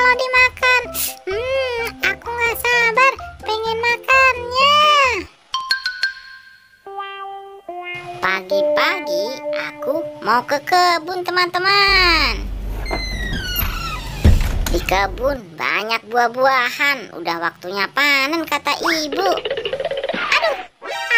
kalau dimakan. Aku nggak sabar pengen makannya. Pagi-pagi aku mau ke kebun, teman-teman. Di kebun banyak buah-buahan. Udah waktunya panen kata ibu. Aduh,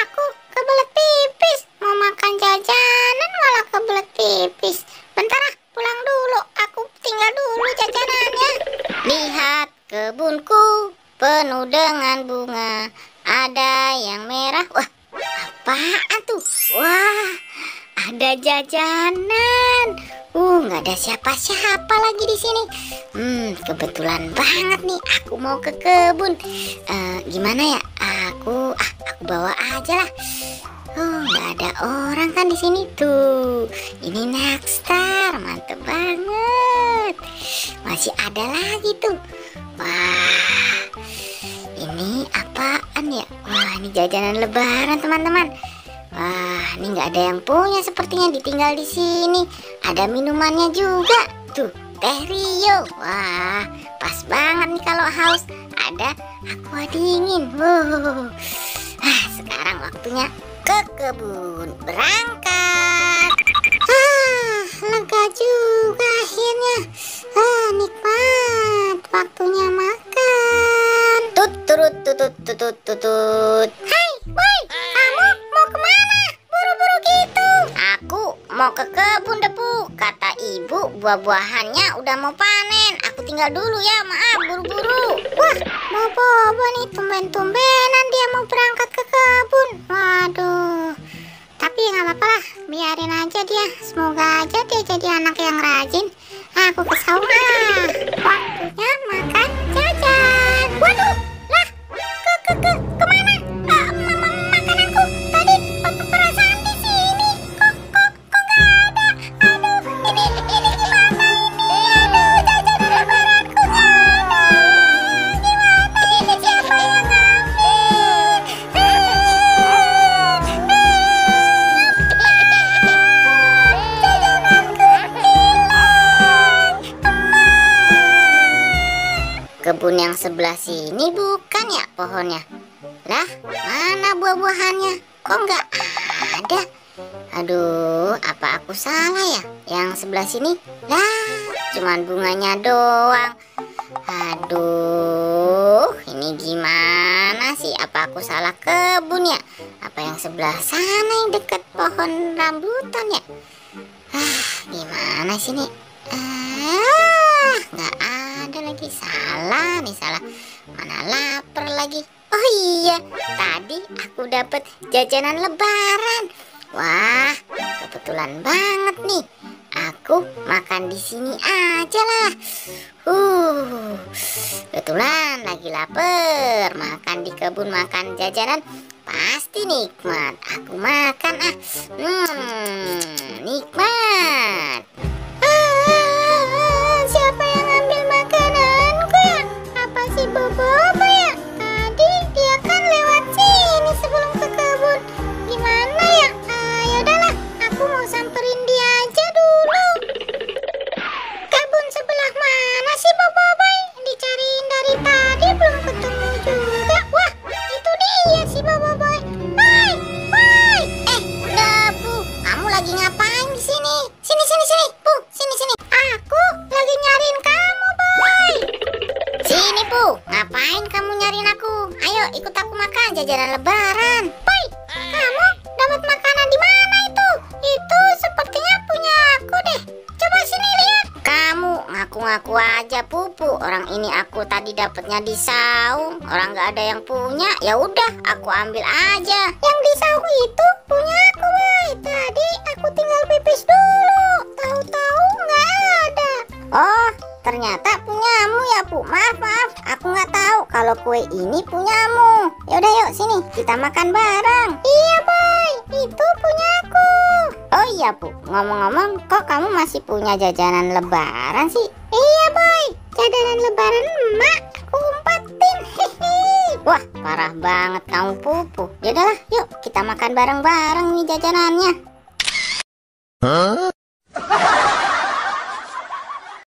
aku kebelet pipis. Mau makan jajanan malah kebelet pipis. Bentar ah, pulang dulu. Aku tinggal dulu jajanannya. Lihat kebunku penuh dengan bunga. Ada yang merah. Wah, apaan tuh? Wah, ada jajanan. Nggak ada siapa-siapa lagi di sini. Kebetulan banget nih. Aku mau ke kebun. Gimana ya? Aku bawa aja lah. Nggak ada orang kan di sini tuh. Ini Nakstar, mantep banget. Masih ada lagi tuh. Wah, ini apaan ya? Wah, ini jajanan Lebaran, teman-teman. Wah, ini nggak ada yang punya sepertinya, ditinggal di sini. Ada minumannya juga tuh, teh Rio. Wah, pas banget nih kalau haus. Ada aqua dingin. Sekarang waktunya ke kebun, berangkat. Lega juga akhirnya. Nikmat waktunya makan. Tutut. Hai, woi, kamu mau kemana? Buru-buru gitu. Aku mau ke kebun, Depu. Kata ibu buah-buahannya udah mau panen. Aku tinggal dulu ya, maaf buru-buru. Wah, bobo nih, tumben-tumbenan dia mau berangkat ke kebun. Waduh. Tapi nggak apa-apa lah, biarin aja dia. Semoga aja dia jadi anak yang rajin. Aku ke sawah. Waktunya makan jajan. Waduh, lah, kemana? Makananku tadi perasaan di sini. Kok nggak ada? Aduh, ini gimana ini? Aduh, jajanan lebaranku nggak ada. Gimana ini, siapa yang ngambil? Jajananku hilang. Kebun yang sebelah sini bukan ya pohonnya? Lah, mana buah-buahannya? Kok nggak ada? Aduh, apa aku salah ya? Yang sebelah sini? Lah, cuman bunganya doang. Aduh, ini gimana sih? Apa aku salah kebun ya? Apa yang sebelah sana yang deket pohon rambutan ya? Gimana sih nih? Nggak ada lagi. Salah nih, salah. Mana lapar lagi. Oh iya, tadi aku dapat jajanan Lebaran. Wah, kebetulan banget nih. Aku makan di sini aja lah. Kebetulan lagi lapar. Makan di kebun, makan jajanan pasti nikmat. Aku makan nikmat. Siapa yang ambil makananku ya? Apa si Bobo ya? Tadi dia kan lewat sini sebelum ke kebun. Gimana ya? Yaudahlah, aku mau samperin dia aja dulu. Kebun sebelah mana sih Bobo? Dicariin dari tadi belum ketemu juga. Wah, itu dia si Bobo. Hai. Depu, kamu lagi ngapain di sini? Sini. Pu, sini. Aku lagi nyariin kamu, Boy. Sini, Pu. Ngapain kamu nyariin aku? Ayo, ikut aku makan jajanan Lebaran. Boy, kamu dapat makanan di mana itu? Itu sepertinya punya aku deh. Coba sini lihat. Kamu ngaku-ngaku aja, Pupu. Orang ini aku tadi dapatnya di saung. Orang nggak ada yang punya. Ya udah, aku ambil aja. Yang di saung itu punya aku, Boy. Tadi aku tinggal pipis dulu. Tahu-tahu nggak ada. Oh, ternyata punyamu ya, Pu. Maaf. Aku nggak tahu kalau kue ini punyamu. Yaudah, yuk sini kita makan bareng. Iya, Boy. Itu punyaku. Oh iya, Pu. Ngomong-ngomong, kok kamu masih punya jajanan Lebaran sih? Iya, Boy. Jajanan Lebaran emak aku umpetin. Wah, parah banget kamu, Pupu. Yaudahlah, yuk kita makan bareng-bareng nih jajanannya.